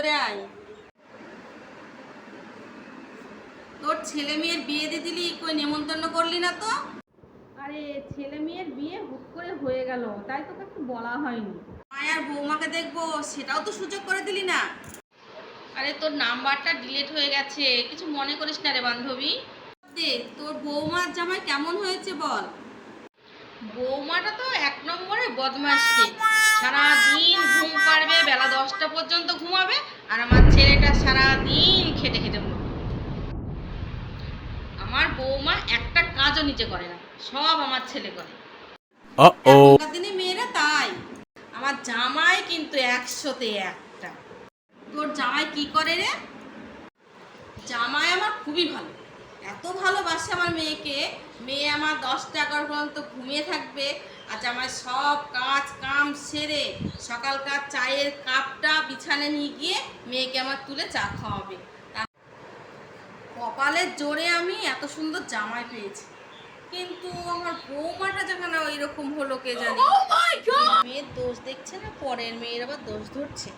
ভিতরে আয়। তোর ছেলে মেয়ের বিয়ে দিয়ে দিলি, কই নেমন্তন্ন করলি না তো? আরে ছেলে মেয়ের বিয়ে হুট করে হয়ে গেল, তাই তোকে একটু বলা হয়নি। মায়ার বৌমাকে দেখবো, সেটাও তো সুযোগ করে দিলি না। আরে তোর নাম্বারটা ডিলিট হয়ে গেছে, কিছু মনে করিস না রে বান্ধবী। দে, তোর বৌমার জামাই কেমন হয়েছে বল। বৌমাটা তো এক নম্বরে বদমাশ রে। সারাদিন ঘুম পাড়বে, বেলা 10টা পর্যন্ত ঘুমাবে, আর আমার ছেলেটা সারাদিন খেটে খেটে মরবে। আমার বৌমা একটা কাজও নিজে করে না, সব আমার ছেলে করে। এখনকার দিনে মেয়েরা তাই। আমার জামাই কিন্তু 100-তে 1টা। তোর জামাই কি করে রে? জামাই আমার খুবই ভালো, এত ভালোবাসে আমার মেয়েকে। মেয়ে আমার 10টা 11 পর্যন্ত ঘুমিয়ে থাকবে, আর জামাই সব কাজ কাম সেরে সকালকার চায়ের কাপটা বিছানে নিয়ে গিয়ে মেয়েকে আমার তুলে চা খাওয়াবে। কপালের জোরে আমি এত সুন্দর জামাই পেয়েছি, কিন্তু আমার বৌমাটা যেখানে ওই রকম হলো কে জানি। মেয়ের দোষ দেখছে না, পরের মেয়ের আবার দোষ ধরছে।